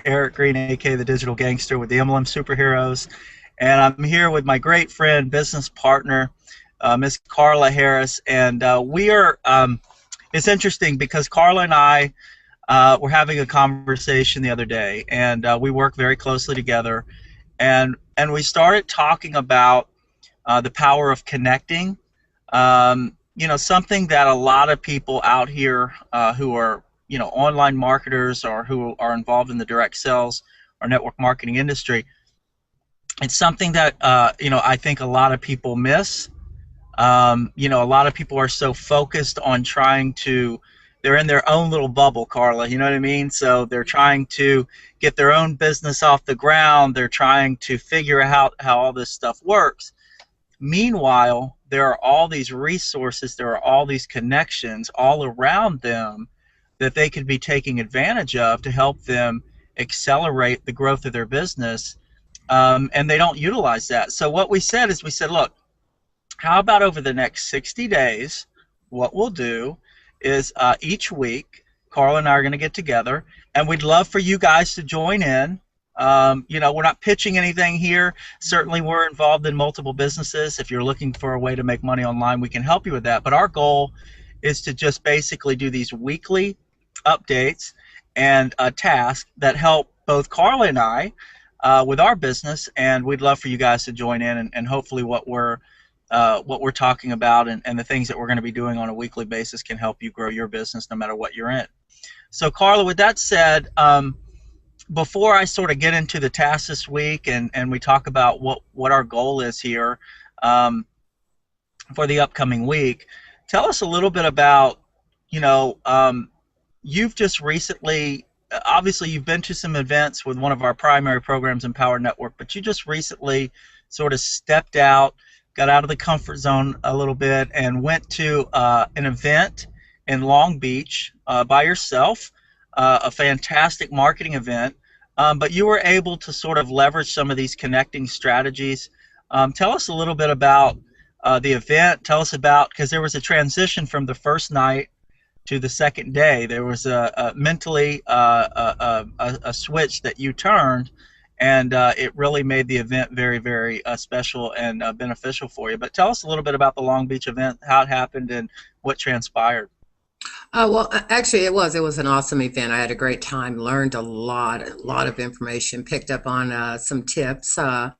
Eric Green, aka the Digital Gangster with the MLM Superheroes, and I'm here with my great friend, business partner, Miss Karla Harris, and we are. It's interesting because Karla and I were having a conversation the other day, and we work very closely together, and we started talking about the power of connecting. Something that a lot of people out here who are online marketers or who are involved in the direct sales or network marketing industry, it's something that I think a lot of people miss. A lot of people are so focused on they're in their own little bubble, Karla, you know what I mean? So they're trying to get their own business off the ground. They're trying to figure out how all this stuff works. Meanwhile, there are all these resources, there are all these connections all around them that they could be taking advantage of to help them accelerate the growth of their business, and they don't utilize that. So what we said is, look, how about over the next 60 days, what we'll do is each week, Karla and I are going to get together, and we'd love for you guys to join in. We're not pitching anything here. Certainly we're involved in multiple businesses. If you're looking for a way to make money online, we can help you with that. But our goal is to just basically do these weekly updates and tasks that help both Karla and I with our business, and we'd love for you guys to join in, and hopefully what we're talking about and the things that we're going to be doing on a weekly basis can help you grow your business no matter what you're in. So Karla, with that said, before I sort of get into the tasks this week and we talk about what our goal is here for the upcoming week, tell us a little bit about, you've just recently, obviously you've been to some events with one of our primary programs, Empower Network, but you just recently sort of stepped out, got out of the comfort zone a little bit, and went to an event in Long Beach by yourself, a fantastic marketing event, but you were able to sort of leverage some of these connecting strategies. Tell us a little bit about the event. Tell us about, because there was a transition from the first night to the second day. There was mentally a switch that you turned, and it really made the event very, very special and beneficial for you. But tell us a little bit about the Long Beach event, how it happened, and what transpired. Well, actually, it was an awesome event. I had a great time, learned a lot of information, picked up on some tips. There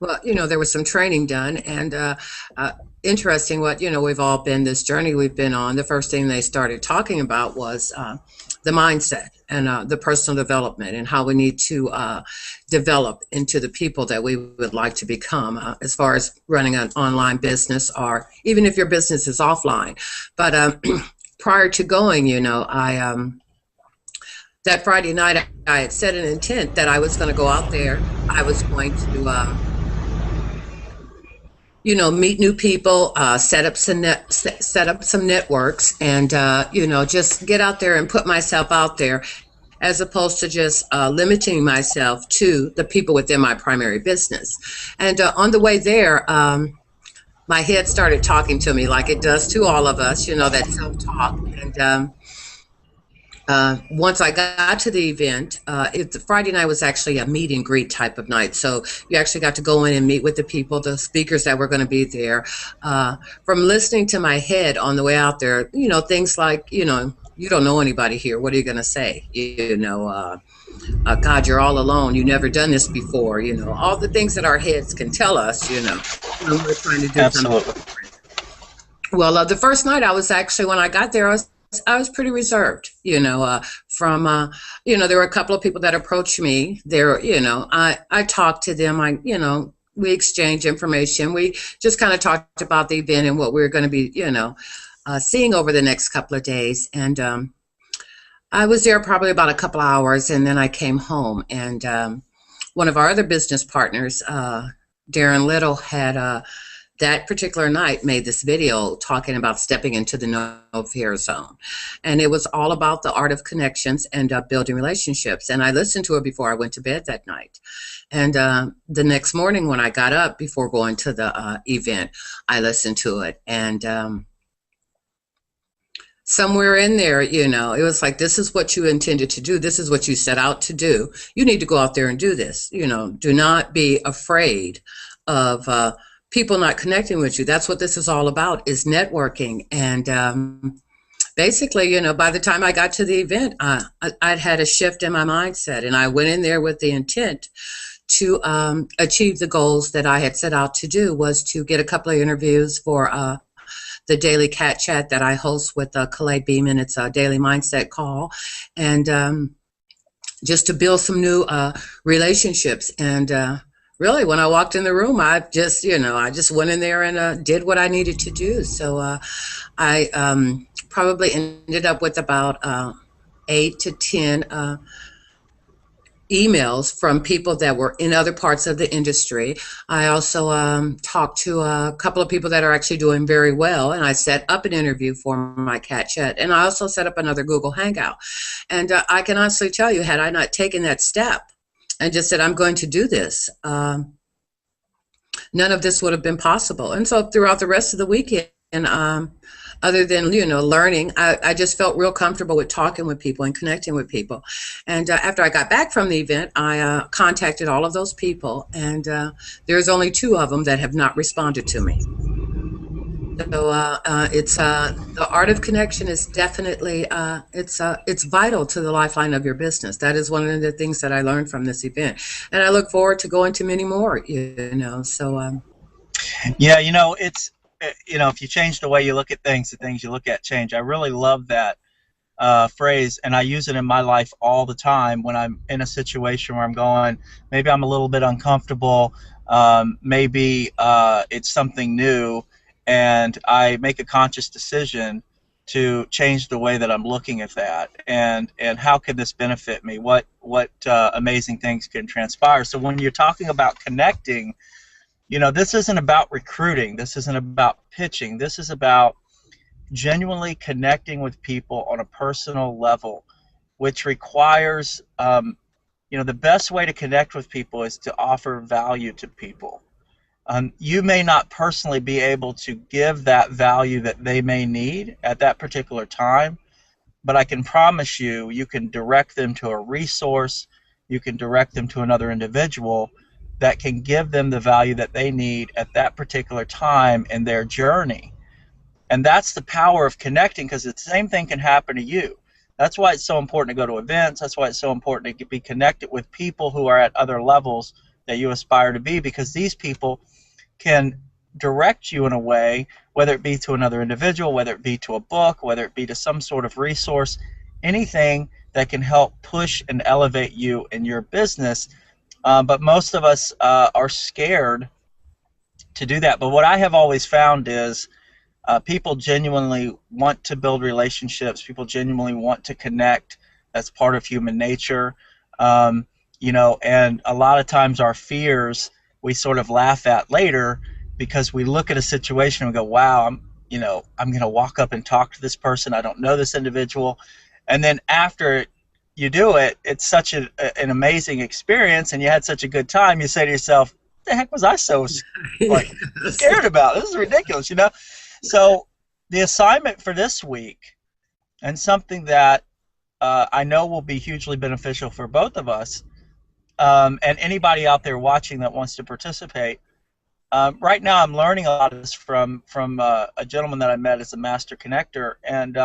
was some training done, and interesting what, we've all been, this journey we've been on. The first thing they started talking about was the mindset and the personal development and how we need to develop into the people that we would like to become as far as running an online business, or even if your business is offline. But prior to going, that Friday night, I had set an intent that I was going to go out there. I was going to, meet new people, set up some networks, and just get out there and put myself out there, as opposed to just limiting myself to the people within my primary business. And on the way there, my head started talking to me like it does to all of us, that self-talk. And once I got to the event, the Friday night was actually a meet and greet type of night. So you actually got to go in and meet with the people, the speakers that were going to be there. From listening to my head on the way out there, things like, you don't know anybody here. What are you going to say? God, you're all alone. You've never done this before. All the things that our heads can tell us, when we're trying to do Absolutely. something different. Well, the first night when I got there, I was pretty reserved, there were a couple of people that approached me there, I talked to them, we exchanged information. We just kind of talked about the event and what we were going to be, seeing over the next couple of days. And I was there probably about a couple hours, and then I came home, and one of our other business partners, Darren Little, had that particular night made this video talking about stepping into the no fear zone. And it was all about the art of connections and building relationships. And I listened to it before I went to bed that night. And the next morning when I got up before going to the event, I listened to it. And somewhere in there, it was like, this is what you intended to do. This is what you set out to do. You need to go out there and do this. Do not be afraid of people not connecting with you. That's what this is all about, is networking. And basically, by the time I got to the event, I'd had a shift in my mindset, and I went in there with the intent to achieve the goals that I had set out to do, was to get a couple of interviews for the daily cat chat that I host with Calais Beeman. It's a daily mindset call, and just to build some new relationships. And really, when I walked in the room, I just went in there and did what I needed to do. So I probably ended up with about 8 to 10 emails from people that were in other parts of the industry. I also talked to a couple of people that are actually doing very well, and I set up an interview for my cat chat, and I also set up another Google Hangout. And I can honestly tell you, had I not taken that step and just said, I'm going to do this, none of this would have been possible. And so throughout the rest of the weekend, other than learning, I just felt real comfortable with talking with people and connecting with people. And after I got back from the event, I contacted all of those people, and there's only 2 of them that have not responded to me. So it's the art of connection is definitely it's vital to the lifeline of your business. That is one of the things that I learned from this event, and I look forward to going to many more. So Yeah, it's if you change the way you look at things, the things you look at change. I really love that phrase, and I use it in my life all the time when I'm in a situation where I'm going, maybe I'm a little bit uncomfortable, maybe it's something new, and I make a conscious decision to change the way that I'm looking at that, and how can this benefit me? What amazing things can transpire? So when you're talking about connecting, this isn't about recruiting. This isn't about pitching. This is about genuinely connecting with people on a personal level, which requires, the best way to connect with people is to offer value to people. You may not personally be able to give that value that they may need at that particular time, but I can promise you, you can direct them to a resource, you can direct them to another individual that can give them the value that they need at that particular time in their journey. And that's the power of connecting, because the same thing can happen to you. That's why it's so important to go to events. That's why it's so important to be connected with people who are at other levels that you aspire to be, because these people can direct you in a way, whether it be to another individual, whether it be to a book, whether it be to some sort of resource, anything that can help push and elevate you in your business. But most of us are scared to do that. But what I have always found is people genuinely want to build relationships. People genuinely want to connect. That's part of human nature. And a lot of times our fears we sort of laugh at later, because we look at a situation and go, wow, I'm going to walk up and talk to this person. I don't know this individual. And then after you do it, it's such an amazing experience, and you had such a good time, you say to yourself, what the heck was I so scared about? This is ridiculous, So the assignment for this week, and something that I know will be hugely beneficial for both of us, and anybody out there watching that wants to participate, right now I'm learning a lot of this from a gentleman that I met as a master connector, and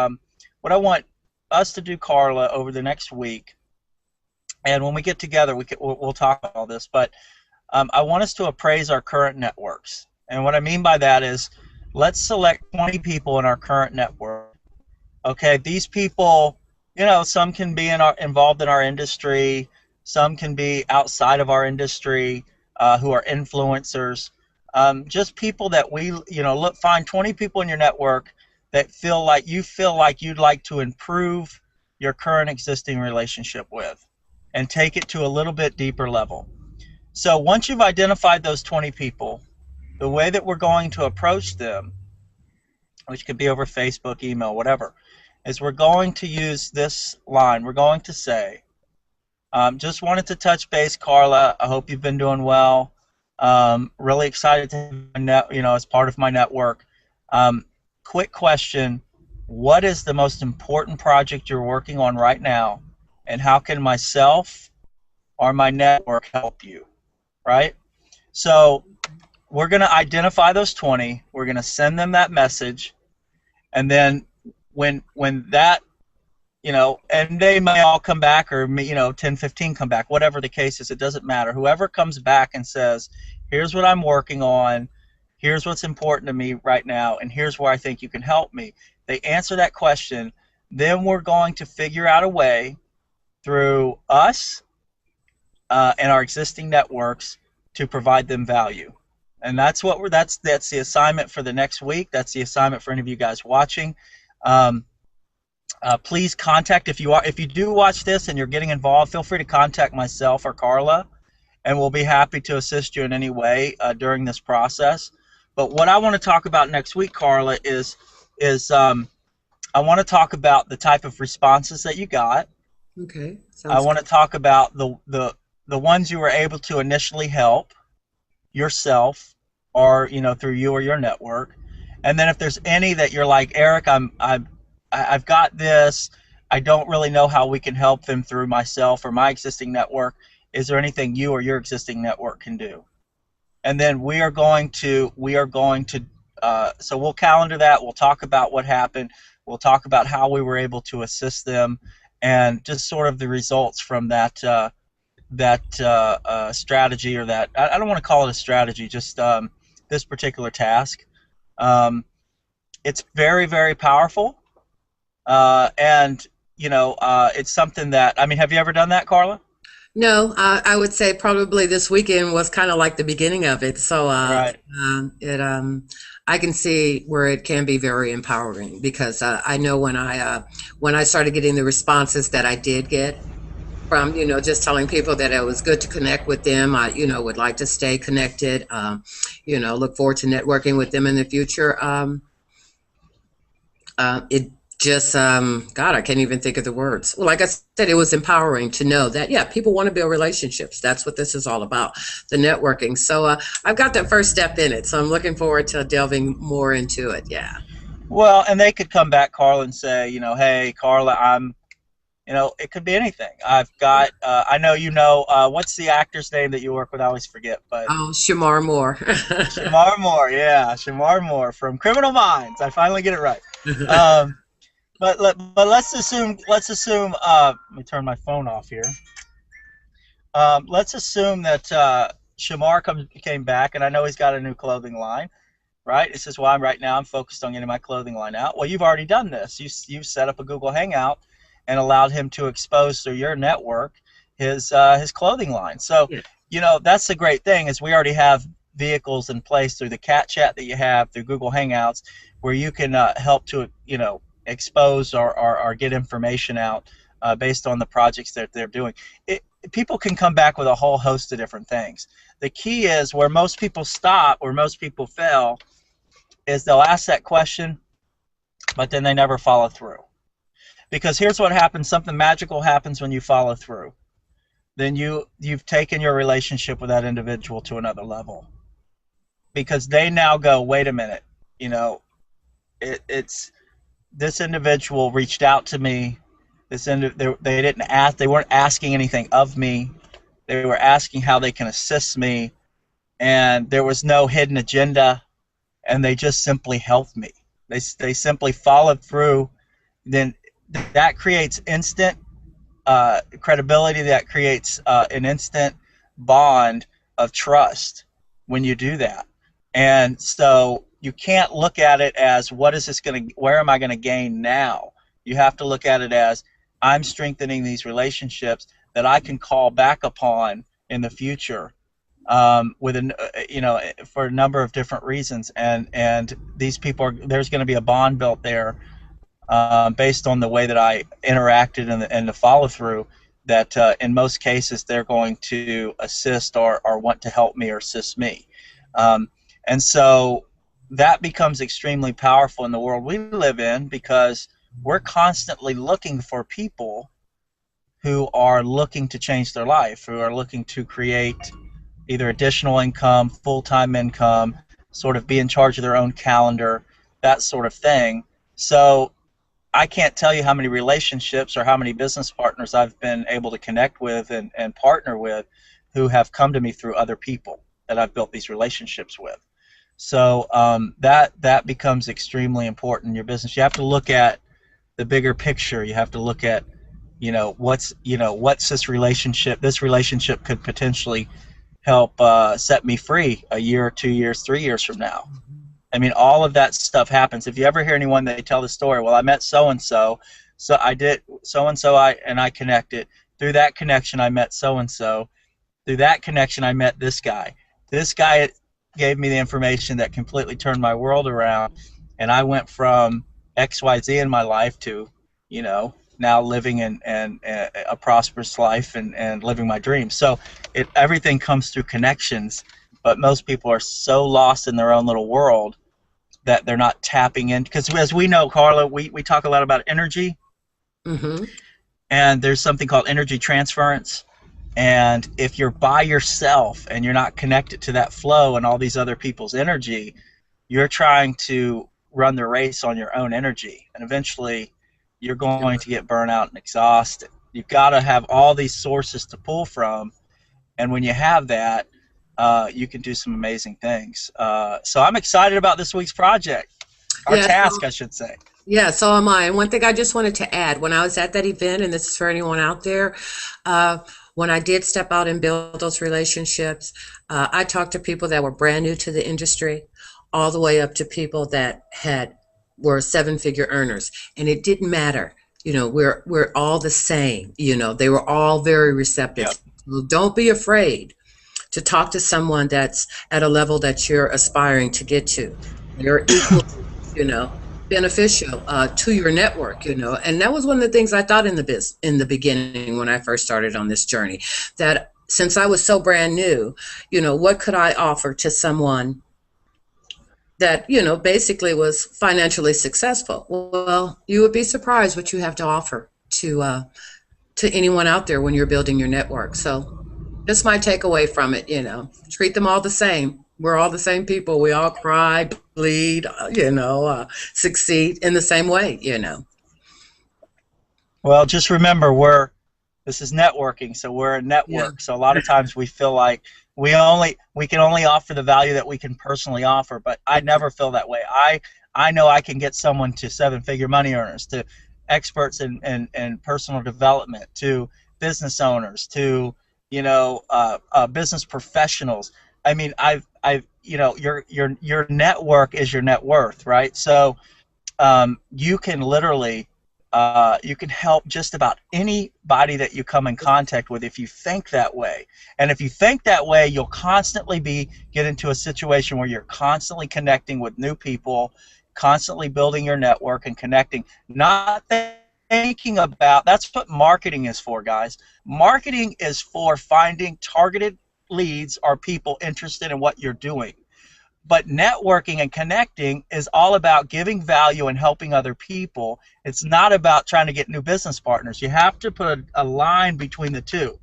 what I want us to do, Karla, over the next week, and when we get together, we'll talk about all this, but I want us to appraise our current networks. And what I mean by that is, let's select 20 people in our current network. Okay, these people, some can be involved in our industry, some can be outside of our industry, who are influencers. Just people that we, find 20 people in your network that feel like you'd like to improve your current existing relationship with, and take it to a little bit deeper level. So once you've identified those 20 people, the way that we're going to approach them, which could be over Facebook, email, whatever, is we're going to use this line. We're going to say, just wanted to touch base, Karla. I hope you've been doing well. Really excited to have as part of my network. Quick question. what is the most important project you're working on right now, and how can myself or my network help you, right? So we're going to identify those 20. We're going to send them that message, and then when that, and they may all come back, or 10, 15 come back, whatever the case is, it doesn't matter. Whoever comes back and says, here's what I'm working on, here's what's important to me right now, and here's where I think you can help me. They answer that question, then we're going to figure out a way through us and our existing networks to provide them value. And that's the assignment for the next week. That's the assignment for any of you guys watching. Um, Please contact, if you do watch this and you're getting involved, feel free to contact myself or Karla, and we'll be happy to assist you in any way during this process. But what I want to talk about next week, Karla, is I want to talk about the type of responses that you got. Okay, I sounds want to good. talk about the ones you were able to initially help yourself, or through you or your network. And then if there's any that you're like, Eric, I've got this, I don't really know how we can help them through myself or my existing network, is there anything you or your existing network can do? And then so we'll calendar that, we'll talk about what happened, we'll talk about how we were able to assist them, and just sort of the results from that strategy, or that, I don't want to call it a strategy, just this particular task. Um, it's very, very powerful, and it's something that, I mean, have you ever done that, Karla? No, I would say probably this weekend was kind of like the beginning of it. So Right. it I can see where it can be very empowering because I know when I started getting the responses that I did get from just telling people that it was good to connect with them. I would like to stay connected. Look forward to networking with them in the future. It just God, I can't even think of the words. Well, like I said, it was empowering to know that yeah, people want to build relationships. That's what this is all about, the networking. So I've got that first step in it, so I'm looking forward to delving more into it. Yeah. Well, and they could come back, Karla, and say, hey, Karla, it could be anything. I've got, I know what's the actor's name that you work with? I always forget, but Oh, Shamar Moore. Shamar Moore, yeah, Shamar Moore from Criminal Minds. I finally get it right. Um, but let's assume. Let me turn my phone off here. Let's assume that Shamar came back, and I know he's got a new clothing line, right? This is why right now I'm focused on getting my clothing line out. Well, you've already done this. You've set up a Google Hangout and allowed him to expose through your network his clothing line. So Yeah. that's the great thing, is we already have vehicles in place through the cat chat that you have through Google Hangouts, where you can help to expose or get information out based on the projects that they're doing. People can come back with a whole host of different things. The key is, where most people stop, where most people fail, is they'll ask that question, but then they never follow through. Because here's what happens: something magical happens when you follow through. Then you've taken your relationship with that individual to another level, because they now go, wait a minute, it's this individual reached out to me. They didn't ask. They weren't asking anything of me. They were asking how they can assist me, and there was no hidden agenda. And they just simply helped me. They simply followed through. Then that creates instant credibility. That creates an instant bond of trust when you do that. And so you can't look at it as, where am I going to gain now? You have to look at it as, I'm strengthening these relationships that I can call back upon in the future, for a number of different reasons, and these people there's going to be a bond built there, based on the way that I interacted and the follow through, that in most cases they're going to assist or want to help me or assist me, and so that becomes extremely powerful in the world we live in, because we're constantly looking for people who are looking to change their life, who are looking to create either additional income, full-time income, sort of be in charge of their own calendar, that sort of thing. So I can't tell you how many relationships or how many business partners I've been able to connect with and partner with who have come to me through other people that I've built these relationships with. So that becomes extremely important in your business. You have to look at the bigger picture. You have to look at, what's this relationship. This relationship could potentially help set me free a year, 2 years, 3 years from now. I mean, all of that stuff happens. If you ever hear anyone, they tell the story, well, I met so and so, so I did so and so, I connected. Through that connection, I met so and so. Through that connection, I met this guy. This guy gave me the information that completely turned my world around, and I went from XYZ in my life to, now living in a prosperous life and living my dreams. So everything comes through connections, but most people are so lost in their own little world that they're not tapping in. Because as we know, Karla, we talk a lot about energy, Mm-hmm. and there's something called energy transference. And if you're by yourself and you're not connected to that flow and all these other people's energy, you're trying to run the race on your own energy. And eventually you're going to get burnt out and exhausted. You've got to have all these sources to pull from. And when you have that, you can do some amazing things. So I'm excited about this week's project, our Yeah. task, I should say. Yeah, so am I. And one thing I just wanted to add, when I was at that event, and this is for anyone out there, uh, when I did step out and build those relationships, I talked to people that were brand new to the industry, all the way up to people that were seven-figure earners, and it didn't matter. We're all the same. They were all very receptive. Yep. So don't be afraid to talk to someone that's at a level that you're aspiring to get to. They're equal, you know, beneficial to your network, and that was one of the things I thought in the beginning when I first started on this journey, that since I was so brand new, what could I offer to someone that basically was financially successful? Well, you would be surprised what you have to offer to anyone out there when you're building your network. So that's my takeaway from it. Treat them all the same. We're all the same people. We all cry, bleed, succeed in the same way. Well, just remember, this is networking, so we're a Yeah. network. So a lot of times we feel like we can only offer the value that we can personally offer, but I never feel that way. I know I can get someone to seven-figure money earners, to experts in personal development, to business owners, to business professionals. I mean, your network is your net worth, right? So you can literally you can help just about anybody that you come in contact with if you think that way. And if you think that way, you'll constantly get into a situation where you're constantly connecting with new people, constantly building your network and connecting, not thinking about. That's what marketing is for, guys. Marketing is for finding targeted leads or people interested in what you're doing. But networking and connecting is all about giving value and helping other people. It's not about trying to get new business partners. You have to put a line between the two.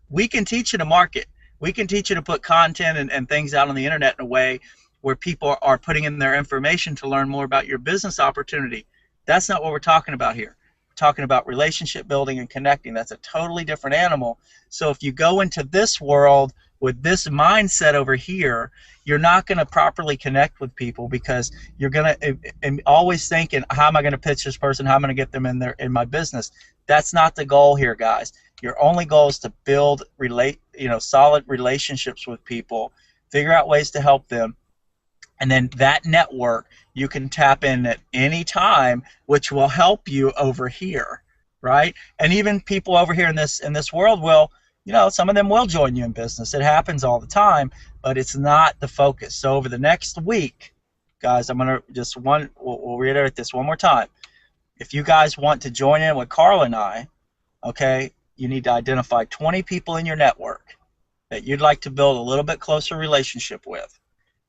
We can teach you to market. We can teach you to put content and things out on the internet in a way where people are putting in their information to learn more about your business opportunity. That's not what we're talking about here. We're talking about relationship building and connecting. That's a totally different animal. So if you go into this world with this mindset over here, you're not going to properly connect with people, because you're going to always thinking, how am I going to pitch this person? How am I going to get them in my business? That's not the goal here, guys. Your only goal is to build solid relationships with people, figure out ways to help them, and then that network you can tap in at any time, which will help you over here, right? And even people over here in this world will, some of them will join you in business. It happens all the time, but it's not the focus. So over the next week, guys, I'm going to we'll reiterate this one more time. If you guys want to join in with Karla and I, okay, you need to identify 20 people in your network that you'd like to build a little bit closer relationship with.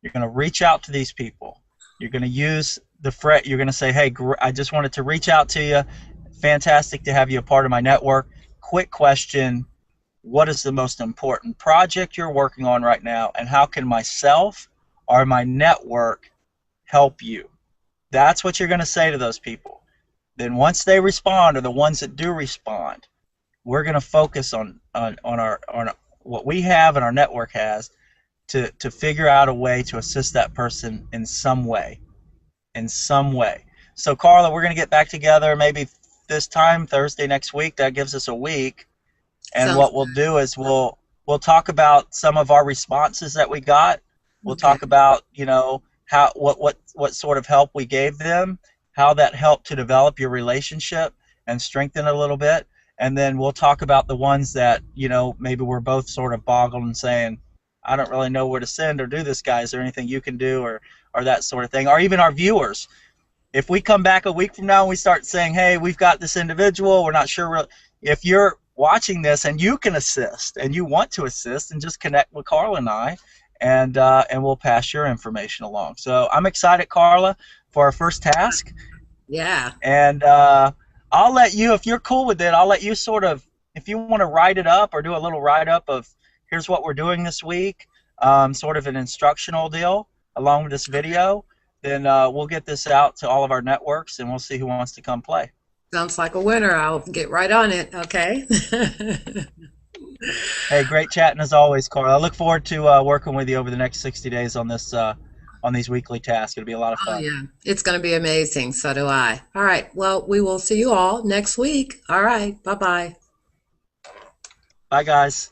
You're going to reach out to these people. You're going to use you're going to say, hey, I just wanted to reach out to you. Fantastic to have you a part of my network. Quick question. What is the most important project you're working on right now, and how can myself or my network help you? That's what you're going to say to those people. then once they respond, or the ones that do respond, we're going to focus on what we have and our network has to figure out a way to assist that person in some way, in some way. So Karla, we're going to get back together maybe this time Thursday next week. That gives us a week, and Sounds what we'll do is we'll talk about some of our responses that we got. We'll okay. talk about, how what sort of help we gave them, how that helped to develop your relationship and strengthen it a little bit. And then we'll talk about the ones that, maybe we're both sort of boggled and saying, I don't really know where to send or do this, guy. Is there anything you can do, or that sort of thing? Or even our viewers, if we come back a week from now and we start saying, hey, we've got this individual, we're not sure, if you're watching this and you can assist and you want to assist, and just connect with Karla and I, and we'll pass your information along. So I'm excited, Karla, for our first task. Yeah. And I'll let you, if you're cool with it, I'll let you sort of, if you want to write it up or do a little write up of here's what we're doing this week, sort of an instructional deal along with this video, then we'll get this out to all of our networks and we'll see who wants to come play. Sounds like a winner. I'll get right on it. Okay. Hey, great chatting as always, Carl. I look forward to working with you over the next 60 days on this on these weekly tasks. It'll be a lot of Oh, fun. yeah. It's going to be amazing. So do I. All right. Well, we will see you all next week. All right. Bye bye. Bye, guys.